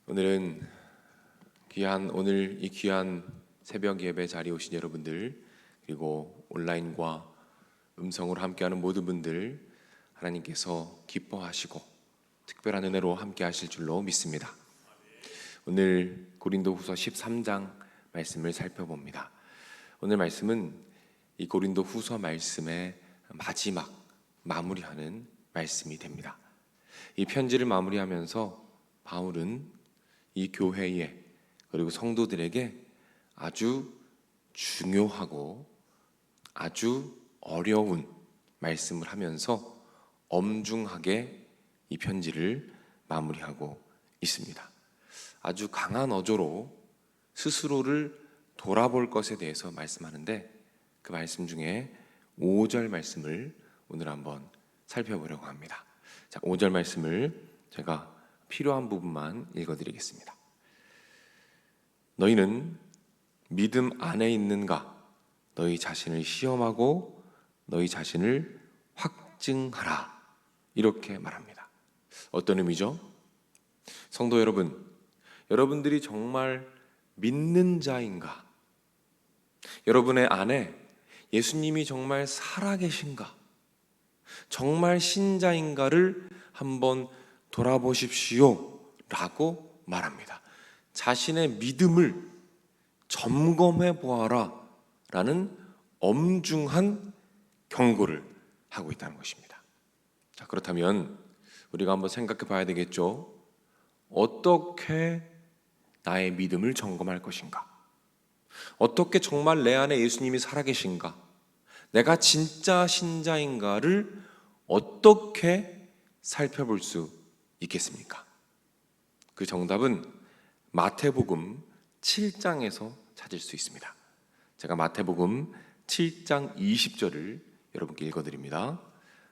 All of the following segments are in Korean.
오늘 이 귀한 새벽 예배 자리에 오신 여러분들, 그리고 온라인과 음성으로 함께하는 모든 분들, 하나님께서 기뻐하시고 특별한 은혜로 함께 하실 줄로 믿습니다. 오늘 고린도후서 13장 말씀을 살펴봅니다. 오늘 말씀은 이 고린도후서 말씀의 마지막 마무리하는 말씀이 됩니다. 이 편지를 마무리하면서 바울은 이 교회에, 그리고 성도들에게 아주 중요하고 아주 어려운 말씀을 하면서 엄중하게 이 편지를 마무리하고 있습니다. 아주 강한 어조로 스스로를 돌아볼 것에 대해서 말씀하는데, 그 말씀 중에 5절 말씀을 오늘 한번 살펴보려고 합니다. 자, 5절 말씀을 제가 필요한 부분만 읽어드리겠습니다. 너희는 믿음 안에 있는가? 너희 자신을 시험하고 너희 자신을 확증하라. 이렇게 말합니다. 어떤 의미죠? 성도 여러분, 여러분들이 정말 믿는 자인가? 여러분의 안에 예수님이 정말 살아계신가? 정말 신자인가를 한번 돌아보십시오 라고 말합니다. 자신의 믿음을 점검해 보아라 라는 엄중한 경고를 하고 있다는 것입니다. 자, 그렇다면 우리가 한번 생각해 봐야 되겠죠. 어떻게 나의 믿음을 점검할 것인가? 어떻게 정말 내 안에 예수님이 살아계신가? 내가 진짜 신자인가를 어떻게 살펴볼 수 있겠습니까? 그 정답은 마태복음 7장에서 찾을 수 있습니다. 제가 마태복음 7장 20절을 여러분께 읽어드립니다.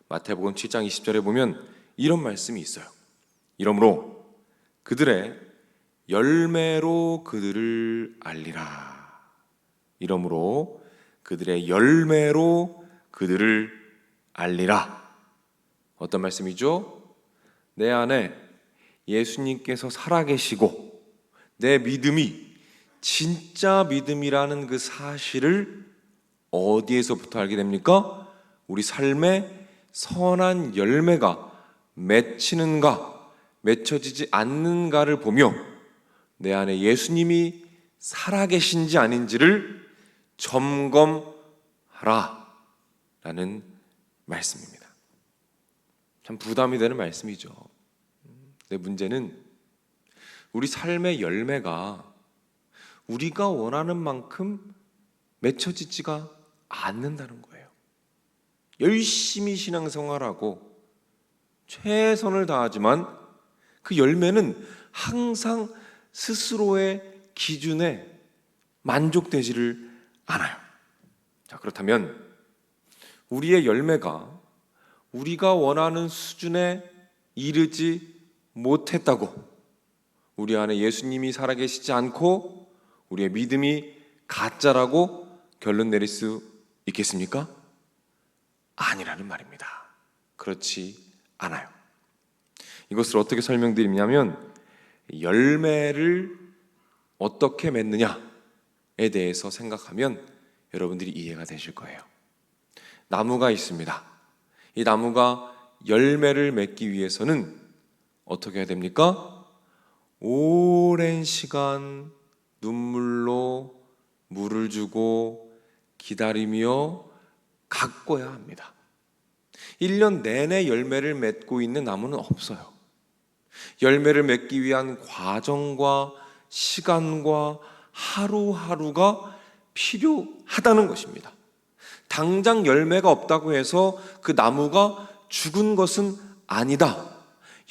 마태복음 7장 20절에 보면 이런 말씀이 있어요. 이러므로 그들의 열매로 그들을 알리라. 이러므로 그들의 열매로 그들을 알리라. 어떤 말씀이죠? 내 안에 예수님께서 살아계시고 내 믿음이 진짜 믿음이라는 그 사실을 어디에서부터 알게 됩니까? 우리 삶에 선한 열매가 맺히는가, 맺혀지지 않는가를 보며 내 안에 예수님이 살아계신지 아닌지를 점검하라 라는 말씀입니다. 참 부담이 되는 말씀이죠. 근데 문제는 우리 삶의 열매가 우리가 원하는 만큼 맺혀지지가 않는다는 거예요. 열심히 신앙생활하고 최선을 다하지만 그 열매는 항상 스스로의 기준에 만족되지를 않아요. 자, 그렇다면 우리의 열매가 우리가 원하는 수준에 이르지 못했다고, 우리 안에 예수님이 살아계시지 않고 우리의 믿음이 가짜라고 결론 내릴 수 있겠습니까? 아니라는 말입니다. 그렇지 않아요. 이것을 어떻게 설명드리냐면, 열매를 어떻게 맺느냐에 대해서 생각하면 여러분들이 이해가 되실 거예요. 나무가 있습니다. 이 나무가 열매를 맺기 위해서는 어떻게 해야 됩니까? 오랜 시간 눈물로 물을 주고 기다리며 가꿔야 합니다. 1년 내내 열매를 맺고 있는 나무는 없어요. 열매를 맺기 위한 과정과 시간과 하루하루가 필요하다는 것입니다. 당장 열매가 없다고 해서 그 나무가 죽은 것은 아니다.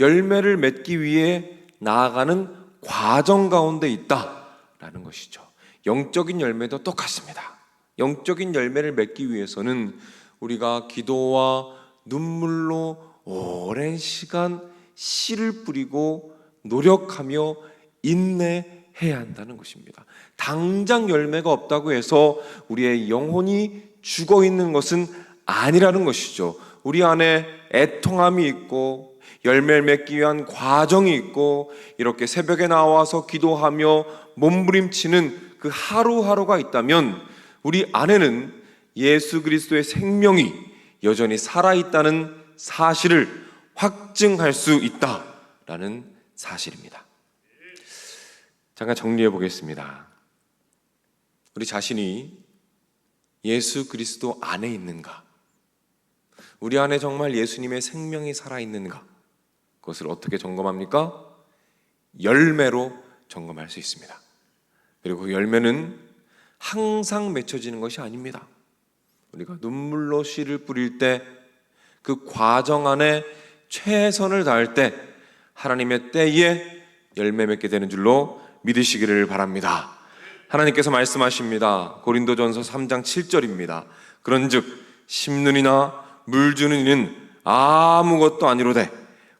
열매를 맺기 위해 나아가는 과정 가운데 있다라는 것이죠. 영적인 열매도 똑같습니다. 영적인 열매를 맺기 위해서는 우리가 기도와 눈물로 오랜 시간 씨를 뿌리고 노력하며 인내해야 한다는 것입니다. 당장 열매가 없다고 해서 우리의 영혼이 죽어 있는 것은 아니라는 것이죠. 우리 안에 애통함이 있고 열매를 맺기 위한 과정이 있고 이렇게 새벽에 나와서 기도하며 몸부림치는 그 하루하루가 있다면 우리 안에는 예수 그리스도의 생명이 여전히 살아있다는 사실을 확증할 수 있다라는 사실입니다. 잠깐 정리해 보겠습니다. 우리 자신이 예수 그리스도 안에 있는가? 우리 안에 정말 예수님의 생명이 살아있는가? 그것을 어떻게 점검합니까? 열매로 점검할 수 있습니다. 그리고 그 열매는 항상 맺혀지는 것이 아닙니다. 우리가 눈물로 씨를 뿌릴 때 그 과정 안에 최선을 다할 때 하나님의 때에 열매 맺게 되는 줄로 믿으시기를 바랍니다. 하나님께서 말씀하십니다. 고린도전서 3장 7절입니다. 그런즉 심는이나 물 주는 이는 아무것도 아니로되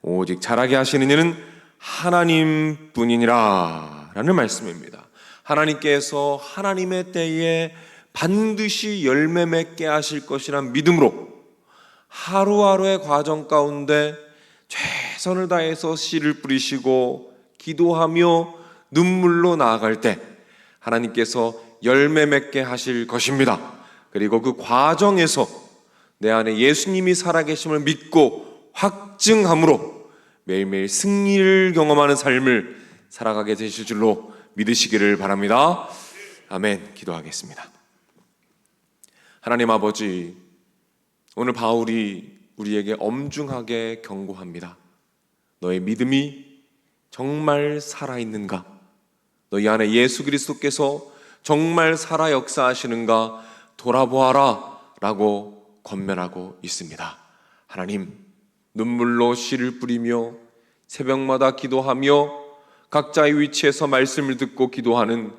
오직 자라게 하시는 이는 하나님뿐이니라 라는 말씀입니다. 하나님께서 하나님의 때에 반드시 열매 맺게 하실 것이란 믿음으로 하루하루의 과정 가운데 최선을 다해서 씨를 뿌리시고 기도하며 눈물로 나아갈 때 하나님께서 열매 맺게 하실 것입니다. 그리고 그 과정에서 내 안에 예수님이 살아계심을 믿고 확증함으로 매일매일 승리를 경험하는 삶을 살아가게 되실 줄로 믿으시기를 바랍니다. 아멘. 기도하겠습니다. 하나님 아버지, 오늘 바울이 우리에게 엄중하게 경고합니다. 너의 믿음이 정말 살아있는가? 너희 안에 예수 그리스도께서 정말 살아 역사하시는가? 돌아보아라 라고 권면하고 있습니다. 하나님, 눈물로 씨를 뿌리며 새벽마다 기도하며 각자의 위치에서 말씀을 듣고 기도하는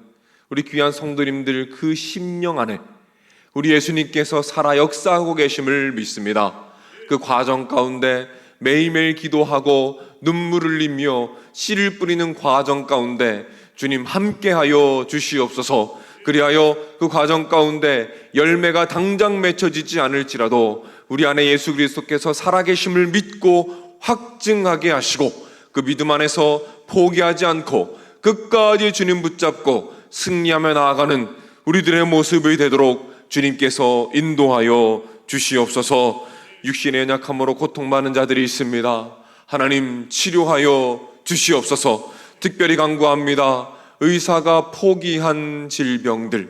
우리 귀한 성도님들 그 심령 안에 우리 예수님께서 살아 역사하고 계심을 믿습니다. 그 과정 가운데 매일매일 기도하고 눈물을 흘리며 씨를 뿌리는 과정 가운데 주님 함께하여 주시옵소서. 그리하여 그 과정 가운데 열매가 당장 맺혀지지 않을지라도 우리 안에 예수 그리스도께서 살아계심을 믿고 확증하게 하시고 그 믿음 안에서 포기하지 않고 끝까지 주님 붙잡고 승리하며 나아가는 우리들의 모습이 되도록 주님께서 인도하여 주시옵소서. 육신의 연약함으로 고통받는 자들이 있습니다. 하나님 치료하여 주시옵소서. 특별히 간구합니다. 의사가 포기한 질병들,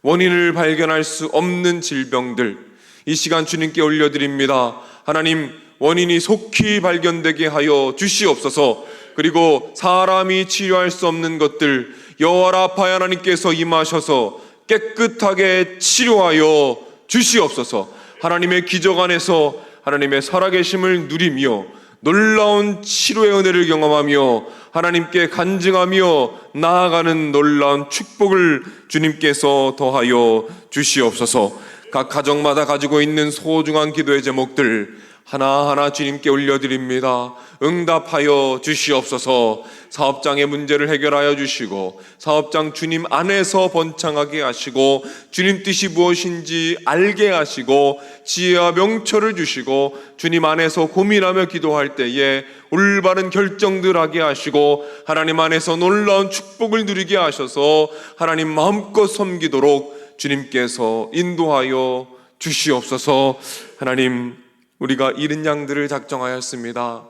원인을 발견할 수 없는 질병들, 이 시간 주님께 올려드립니다. 하나님, 원인이 속히 발견되게 하여 주시옵소서. 그리고 사람이 치료할 수 없는 것들 여호와 라파 하나님께서 임하셔서 깨끗하게 치료하여 주시옵소서. 하나님의 기적 안에서 하나님의 살아계심을 누리며 놀라운 치료의 은혜를 경험하며 하나님께 간증하며 나아가는 놀라운 축복을 주님께서 더하여 주시옵소서. 각 가정마다 가지고 있는 소중한 기도의 제목들 하나하나 주님께 올려드립니다. 응답하여 주시옵소서. 사업장의 문제를 해결하여 주시고 사업장 주님 안에서 번창하게 하시고 주님 뜻이 무엇인지 알게 하시고 지혜와 명철을 주시고 주님 안에서 고민하며 기도할 때에 올바른 결정들 하게 하시고 하나님 안에서 놀라운 축복을 누리게 하셔서 하나님 마음껏 섬기도록 주님께서 인도하여 주시옵소서. 하나님, 우리가 잃은 양들을 작정하였습니다.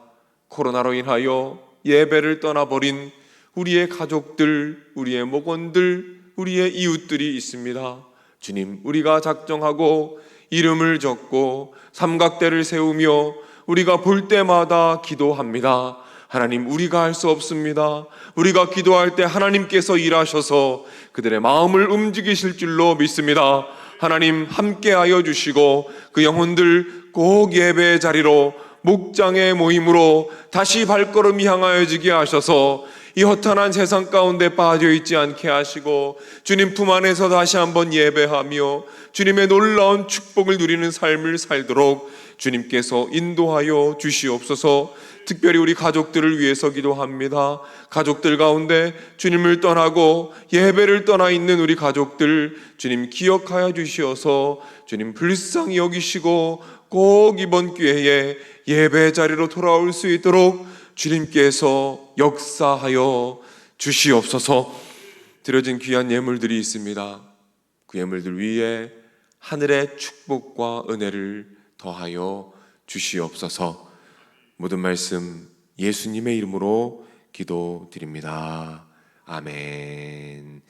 코로나로 인하여 예배를 떠나버린 우리의 가족들, 우리의 목원들, 우리의 이웃들이 있습니다. 주님, 우리가 작정하고 이름을 적고 삼각대를 세우며 우리가 볼 때마다 기도합니다. 하나님, 우리가 할 수 없습니다. 우리가 기도할 때 하나님께서 일하셔서 그들의 마음을 움직이실 줄로 믿습니다. 하나님, 함께하여 주시고 그 영혼들 꼭 예배의 자리로 목장의 모임으로 다시 발걸음이 향하여지게 하셔서 이 허탄한 세상 가운데 빠져있지 않게 하시고 주님 품 안에서 다시 한번 예배하며 주님의 놀라운 축복을 누리는 삶을 살도록 주님께서 인도하여 주시옵소서. 특별히 우리 가족들을 위해서 기도합니다. 가족들 가운데 주님을 떠나고 예배를 떠나 있는 우리 가족들 주님 기억하여 주시어서 주님 불쌍히 여기시고 꼭 이번 기회에 예배 자리로 돌아올 수 있도록 주님께서 역사하여 주시옵소서. 드려진 귀한 예물들이 있습니다. 그 예물들 위에 하늘의 축복과 은혜를 더하여 주시옵소서. 모든 말씀 예수님의 이름으로 기도드립니다. 아멘.